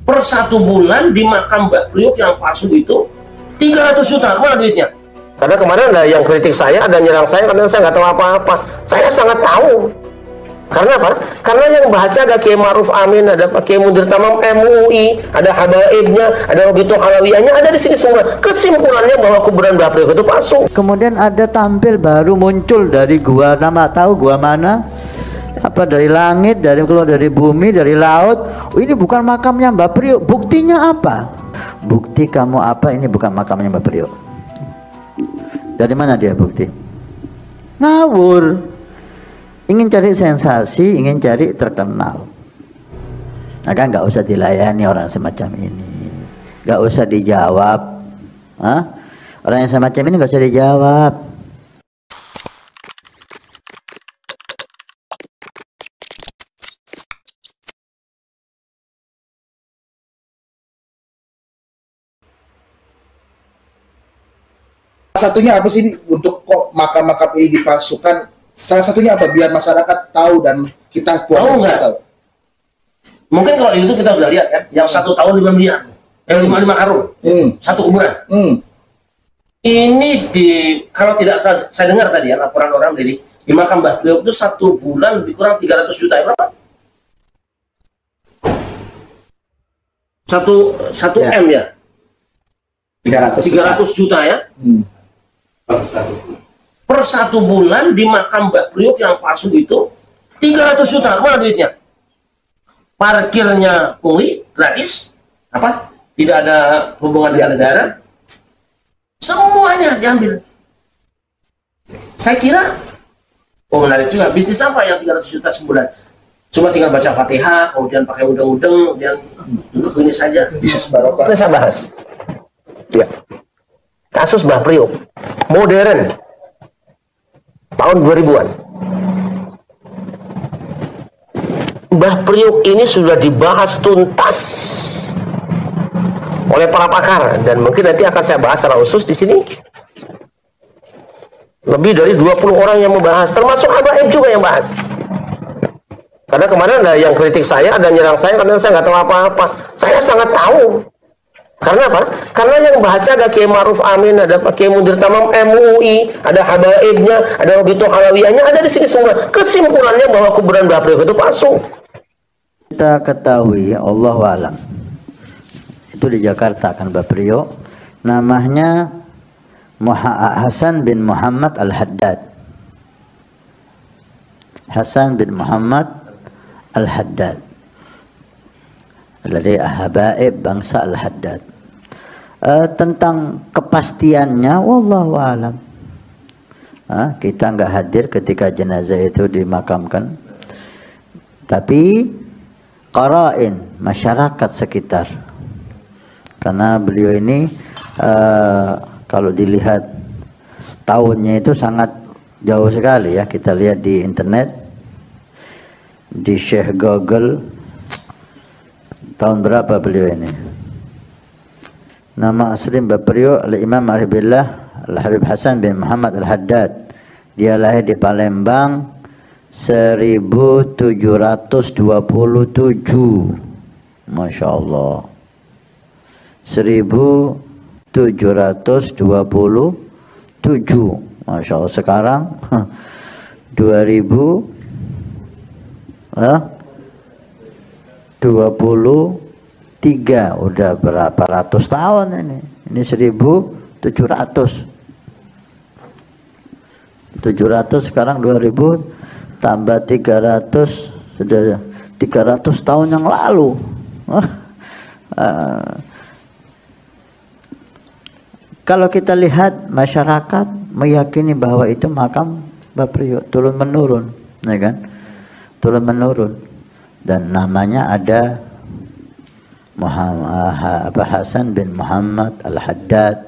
per 1 bulan di makam Mbak Priok yang palsu itu 300 juta. Kemana duitnya? Karena kemarin ada yang kritik saya, ada nyerang saya karena saya nggak tahu apa-apa. Saya sangat tahu. Karena apa? Karena yang bahasnya ada Kiai Ma'ruf Amin, ada Kiai Mundir Tamam MUI, ada habaibnya, ada Robitul Alawiyahnya, ada di sini semua. Kesimpulannya bahwa kuburan Mbak Priok itu palsu. Kemudian ada tampil baru muncul dari gua, nama tahu gua mana? Apa dari langit, dari keluar dari bumi, dari laut. Oh, ini bukan makamnya Mbak Priok. Buktinya apa? Bukti kamu apa? Ini bukan makamnya Mbak Priok. Dari mana dia bukti? Ngawur. Ingin cari sensasi, ingin cari terkenal. Maka nggak usah dilayani orang semacam ini. Nggak usah dijawab. Hah? Orang yang semacam ini nggak usah dijawab. Satunya apa sih untuk kok makam-makam ini dipalsukan? Salah satunya apa biar masyarakat tahu dan kita tahu nggak? Tahu. Mungkin kalau di YouTube kita udah lihat kan, yang 1 tahun 5 miliar, yang 55 karung, satu kuburan. Ini kalau tidak saya dengar tadi ya laporan orang dari di makam Mbah Priok itu 1 bulan lebih kurang 300 juta ya berapa? 1 M ya? 300 juta ya? Per 1 bulan di makam Mbak Priok yang palsu itu 300 juta. Kemana duitnya? Parkirnya pungli, gratis, apa? Tidak ada hubungan dengan negara. Semuanya diambil. Saya kira, oh menarik juga, bisnis apa yang 300 juta sebulan? Cuma tinggal baca Fatihah, kemudian pakai udeng-udeng, kemudian duduk ini saja. Bisnis barokah. Kita bahas. Ya. Kasus Mbah Priok modern tahun 2000-an. Mbah Priok ini sudah dibahas tuntas oleh para pakar dan mungkin nanti akan saya bahas secara khusus di sini. Lebih dari 20 orang yang membahas, termasuk habaib juga yang bahas. Karena kemarin ada yang kritik saya, ada nyerang saya karena saya nggak tahu apa-apa. Saya sangat tahu. Karena apa? Karena yang bahasnya ada Kiai Ma'ruf Amin, ada Kiai Mundir Tamam MUI, ada habaibnya, ada Robitul Alawiyahnya, ada di sini semua. Kesimpulannya bahwa kuburan Mbah Priok itu palsu. Kita ketahui, Allahu a'lam, itu di Jakarta kan Mbah Priok, namanya Hasan bin Muhammad Al-Haddad. Hasan bin Muhammad Al-Haddad dari habaib bangsa Al-Haddad. Tentang kepastiannya wallahu alam, kita nggak hadir ketika jenazah itu dimakamkan, tapi qarain masyarakat sekitar, karena beliau ini kalau dilihat tahunnya itu sangat jauh sekali ya, kita lihat di internet, di Syekh Google, tahun berapa beliau ini. Nama asli Mbah Priok Al-Imam Aribillah Al-Habib Hasan bin Muhammad Al-Haddad. Dia lahir di Palembang 1727. Masya Allah. 1727. Masya Allah. Sekarang 2023, udah berapa ratus tahun ini? Ini 1700. 700 sekarang 2000 tambah 300, sudah 300 tahun yang lalu. Kalau kita lihat masyarakat meyakini bahwa itu makam Mbah Priok, turun menurun, ya kan? Turun menurun, dan namanya ada Hasan bin Muhammad Al-Haddad.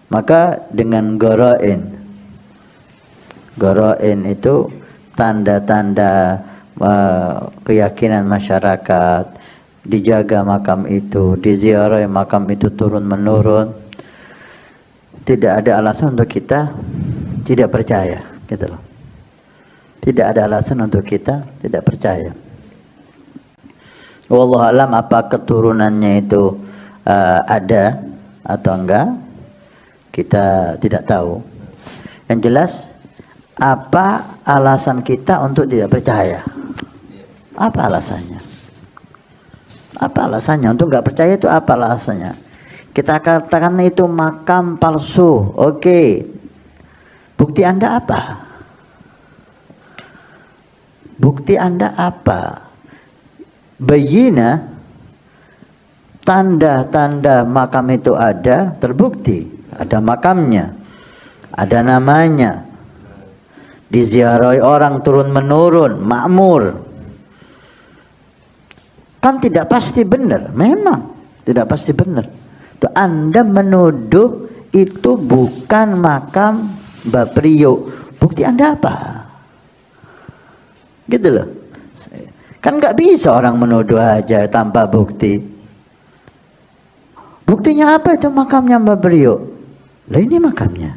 Maka dengan goroin itu tanda-tanda keyakinan masyarakat, dijaga makam itu, diziarahi makam itu turun menurun. Tidak ada alasan untuk kita tidak percaya, gitu loh. Tidak ada alasan untuk kita tidak percaya. Wallahu alam apa keturunannya itu ada atau enggak, kita tidak tahu. Yang jelas, apa alasan kita untuk tidak percaya? Apa alasannya? Apa alasannya untuk nggak percaya itu? Apa alasannya? Kita katakan itu makam palsu. Oke. Bukti Anda apa? Bukti Anda apa? Bayina, tanda-tanda makam itu ada, terbukti. Ada makamnya, ada namanya, diziarahi orang turun-menurun, makmur. Kan tidak pasti benar, memang tidak pasti benar. Tuh, Anda menuduh itu bukan makam Mbah Priok. Bukti Anda apa? Gitu loh. Kan nggak bisa orang menuduh aja tanpa bukti. Buktinya apa itu makamnya Mbah Priok? Lah ini makamnya.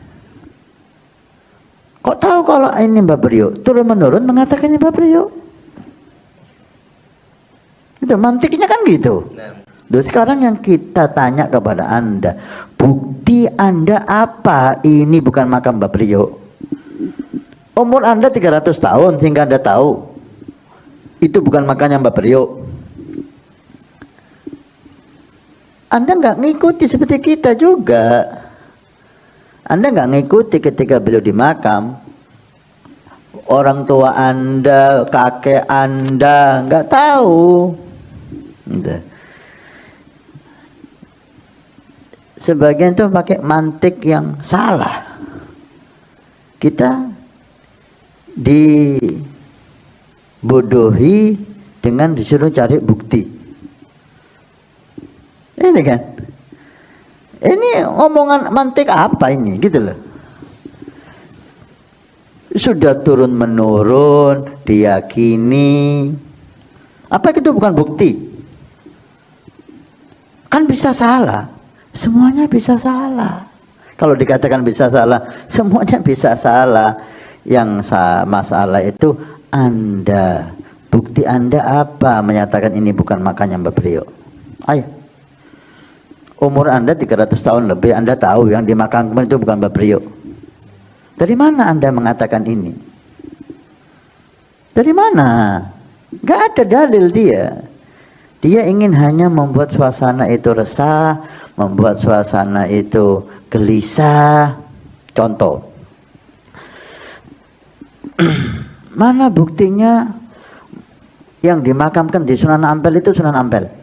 Kok tahu kalau ini Mbah Priok? Turun-menurun mengatakan ini Mbah Priok. Itu mantiknya kan gitu. Nah, sekarang yang kita tanya kepada Anda, bukti Anda apa ini bukan makam Mbah Priok? Umur Anda 300 tahun sehingga Anda tahu itu bukan makamnya Mbah Priok. Anda nggak ngikuti seperti kita juga. Anda nggak ngikuti ketika beliau di makam. Orang tua Anda, kakek Anda nggak tahu. Gitu. Sebagian itu pakai mantik yang salah. Kita dibodohi dengan disuruh cari bukti. Ini kan, ini omongan mantik apa ini, gitu loh. Sudah turun menurun, diyakini. Apa itu bukan bukti? Kan bisa salah, semuanya bisa salah. Kalau dikatakan bisa salah, semuanya bisa salah. Yang masalah itu Anda, bukti Anda apa menyatakan ini bukan makamnya Mbah Priok? Ayo. Umur Anda 300 tahun lebih, Anda tahu yang dimakamkan itu bukan Mbah Priok. Dari mana Anda mengatakan ini? Dari mana? Gak ada dalil dia. Dia ingin hanya membuat suasana itu resah, membuat suasana itu gelisah. Contoh. Mana buktinya yang dimakamkan di Sunan Ampel itu Sunan Ampel?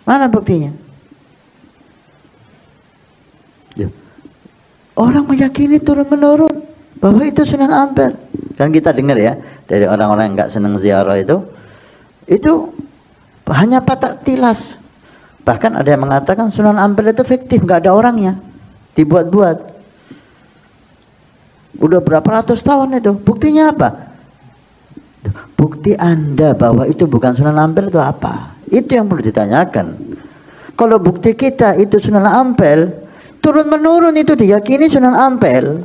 Mana buktinya? Orang meyakini turun-menurun bahwa itu Sunan Ampel. Kan kita dengar ya dari orang-orang yang nggak senang ziarah itu hanya patah tilas. Bahkan ada yang mengatakan Sunan Ampel itu fiktif, nggak ada orangnya, dibuat-buat. Udah berapa ratus tahun itu. Buktinya apa? Bukti Anda bahwa itu bukan Sunan Ampel itu apa? Itu yang perlu ditanyakan. Kalau bukti kita itu Sunan Ampel, turun-menurun itu diyakini Sunan Ampel,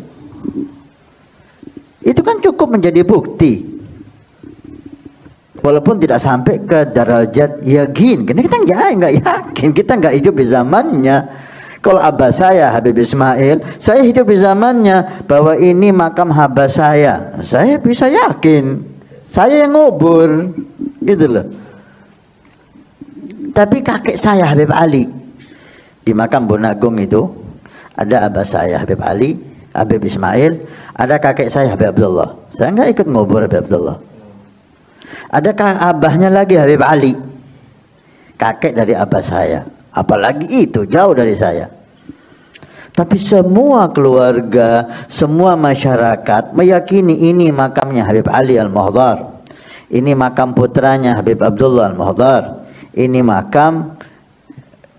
itu kan cukup menjadi bukti. Walaupun tidak sampai ke derajat yakin. Karena kita nggak yakin, kita nggak hidup di zamannya. Kalau abah saya Habib Ismail, saya hidup di zamannya bahwa ini makam abah saya bisa yakin. Saya yang ngubur, gitu loh. Tapi kakek saya Habib Ali di makam Bonagung itu ada abah saya Habib Ali, Habib Ismail, ada kakek saya Habib Abdullah. Saya nggak ikut ngubur Habib Abdullah. Ada abahnya lagi Habib Ali, kakek dari abah saya. Apalagi itu jauh dari saya. Tapi semua keluarga, semua masyarakat meyakini ini makamnya Habib Ali Al-Muhdhar. Ini makam putranya Habib Abdullah Al-Muhdhar. Ini makam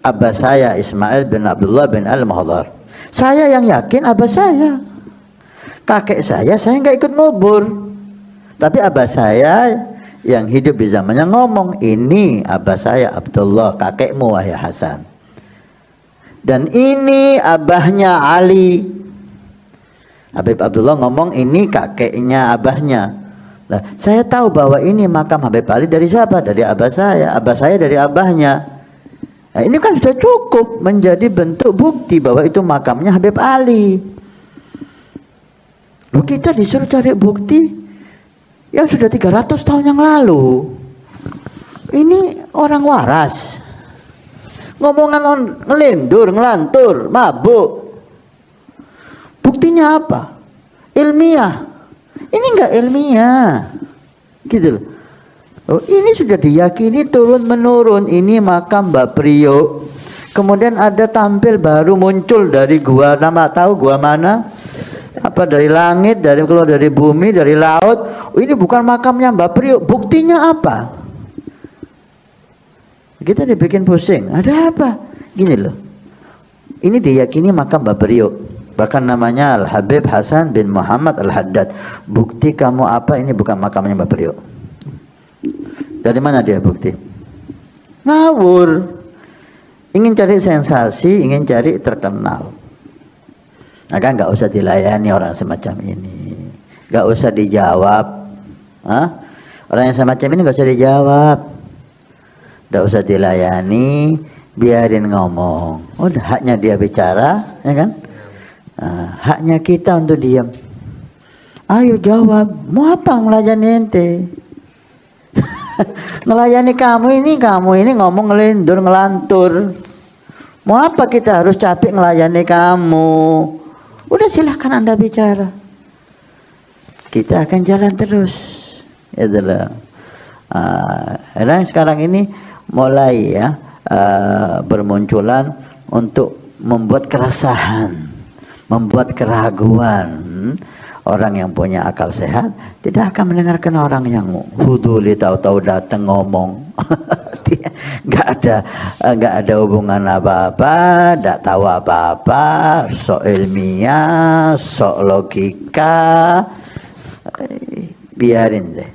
abah saya Ismail bin Abdullah bin Al-Muhdhar. Saya yang yakin abah saya. Kakek saya nggak ikut ngubur. Tapi abah saya yang hidup di zamannya ngomong, ini abah saya Abdullah, kakekmu wahai Hasan. Dan ini abahnya Ali. Habib Abdullah ngomong ini kakeknya abahnya. Lah, saya tahu bahwa ini makam Habib Ali dari siapa? Dari abah saya dari abahnya. Nah, ini kan sudah cukup menjadi bentuk bukti bahwa itu makamnya Habib Ali. Loh, kita disuruh cari bukti yang sudah 300 tahun yang lalu. Ini orang waras. Ngomongan ngelindur, ngelantur, mabuk. Buktinya apa? Ilmiah. Ini enggak ilmiah, gitu loh. Oh, ini sudah diyakini turun menurun. Ini makam Mbak Priok. Kemudian ada tampil baru muncul dari gua, nama tahu gua mana? Apa dari langit, dari keluar dari bumi, dari laut. Oh, ini bukan makamnya Mbak Priok. Buktinya apa? Kita dibikin pusing. Ada apa? Gini loh. Ini diyakini makam Mbak Priok. Bahkan namanya Al-Habib Hasan bin Muhammad Al-Haddad. Bukti kamu apa? Ini bukan makamnya Mbak Priok. Dari mana dia bukti? Ngawur. Ingin cari sensasi, ingin cari terkenal. Maka nggak usah dilayani orang semacam ini. Nggak usah dijawab. Hah? Orang yang semacam ini nggak usah dijawab. Nggak usah dilayani, biarin ngomong. Udah, haknya dia bicara, ya kan? Nah, haknya kita untuk diam. Ayo jawab, mau apa ngelayani ente? Ngelayani kamu ini ngomong ngelindur ngelantur. Mau apa kita harus capek ngelayani kamu? Udah, silahkan Anda bicara. Kita akan jalan terus. Itulah. Dan sekarang ini mulai ya bermunculan untuk membuat keresahan, membuat keraguan. Orang yang punya akal sehat tidak akan mendengarkan orang yang huduli, tahu-tahu datang ngomong. nggak ada hubungan apa-apa, nggak tahu apa-apa, sok ilmiah, sok logika. Biarin deh.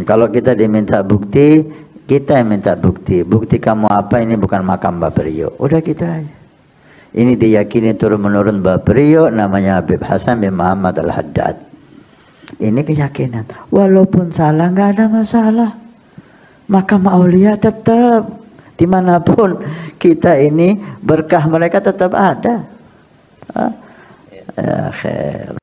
Kalau kita diminta bukti, kita yang minta bukti. Bukti kamu apa? Ini bukan makam Mbak Priok. Udah, kita aja. Ini diyakini turun-menurun Mbak Priok, namanya Habib Hasan bin Muhammad Al-Haddad. Ini keyakinan. Walaupun salah, nggak ada masalah. Makam aulia tetap. Dimanapun kita ini, berkah mereka tetap ada. Ya, khair.